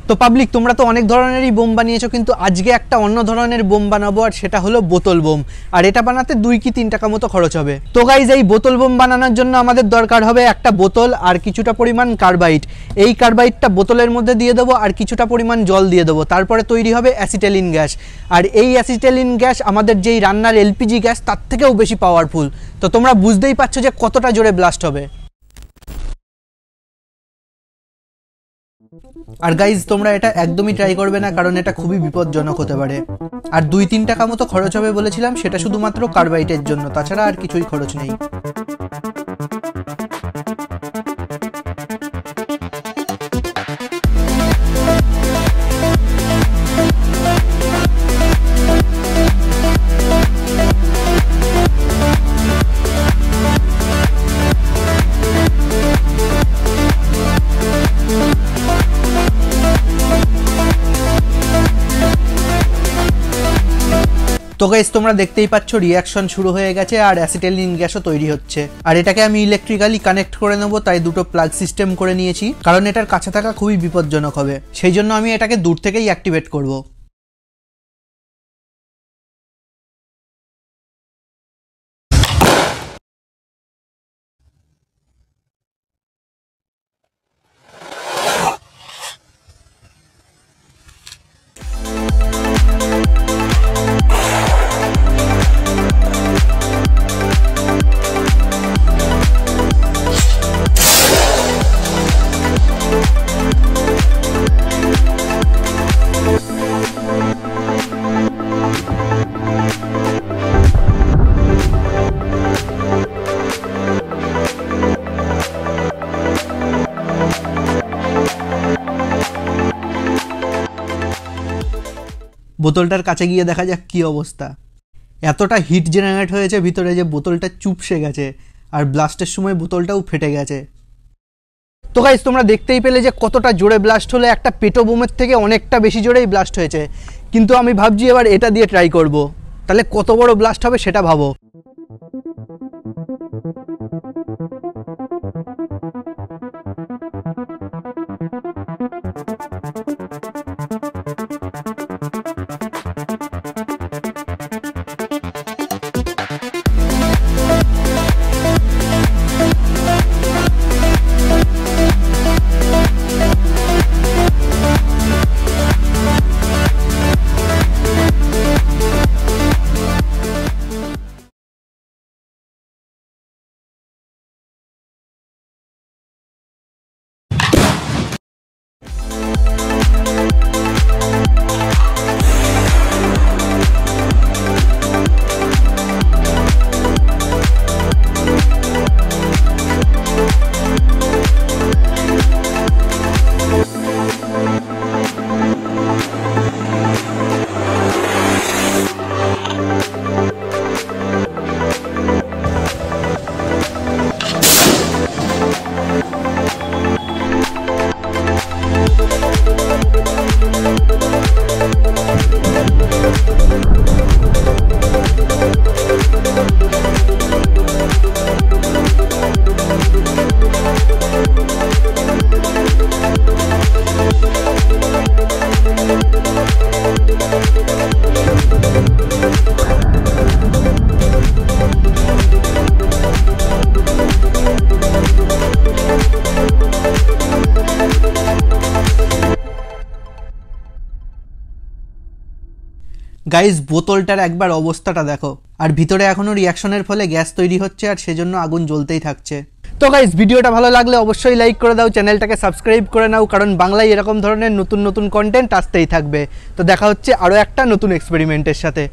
তো পাবলিক তোমরা তো অনেক ধরনেরই বোম বানিয়েছো, কিন্তু আজকে একটা অন্য ধরনের বোম বানাবো, আর সেটা হলো বোতল বোম। আর এটা বানাতে 2 কি 3 টাকা মতো খরচ হবে। তো গাইজ এই বোতল বোম বানানোর জন্য আমাদের দরকার হবে একটা বোতল আর কিছুটা পরিমাণ কার্বাইড। এই কার্বাইডটা বোতলের মধ্যে দিয়ে দেবো আর কিছুটা পরিমাণ জল দিয়ে দেবো, তারপরে তৈরি হবে অ্যাসিটাইলিন গ্যাস। আর এই অ্যাসিটাইলিন গ্যাস আমাদের যেই রান্নার এলপিজি গ্যাস তার থেকেও বেশি পাওয়ারফুল। তো তোমরা বুঝতেই পারছো যে কতটা জোরে ব্লাস্ট হবে। আর গাইজ তোমরা এটা একদমই ট্রাই করবে না, কারণ এটা খুবই বিপজ্জনক হতে পারে। আর 2-3 টাকা মতো খরচ হবে বলেছিলাম, সেটা শুধুমাত্র কার্বাইডের জন্য, তাছাড়া আর কিছুই খরচ নেই। তো গাইস তোমরা দেখতেই পাচ্ছ রিয়াকশন শুরু হয়ে গেছে আর অ্যাসিটাইলিন গ্যাসও তৈরি হচ্ছে। আর এটাকে আমি ইলেকট্রিক্যালি কানেক্ট করে নেব, তাই দুটো প্লাগ সিস্টেম করে নিয়েছি, কারণ এটার কাছে থাকা খুবই বিপজ্জনক হবে। সেই জন্য আমি এটাকে দূর থেকেই অ্যাক্টিভেট করব। বোতলটার কাছে গিয়ে দেখা যাক কি অবস্থা। এতটা হিট জেনারেট হয়েছে ভিতরে যে বোতলটা চুপসে গেছে, আর ব্লাস্টের সময় বোতলটাও ফেটে গেছে। তো গাইস তোমরা দেখতেই পেলে যে কতটা জোরে ব্লাস্ট হলো, একটা পেটো বোমের থেকে অনেকটা বেশি জোরেই ব্লাস্ট হয়েছে। কিন্তু আমি ভাবছি এবার এটা দিয়ে ট্রাই করব, তাহলে কত বড় ব্লাস্ট হবে সেটা ভাবো। গাইজ বোতলটার একবার অবস্থাটা দেখো, আর ভিতরে এখনো রিয়াকশনের ফলে গ্যাস তৈরি হচ্ছে, আর সেজন্য আগুন জ্বলতেই থাকছে। তো গাইজ ভিডিওটা ভালো লাগলে অবশ্যই লাইক করে দাও, চ্যানেলটাকে সাবস্ক্রাইব করে নাও, কারণ বাংলায় এরকম ধরনের নতুন নতুন কন্টেন্ট আসতেই থাকবে। তো দেখা হচ্ছে আরও একটা নতুন এক্সপেরিমেন্টের সাথে।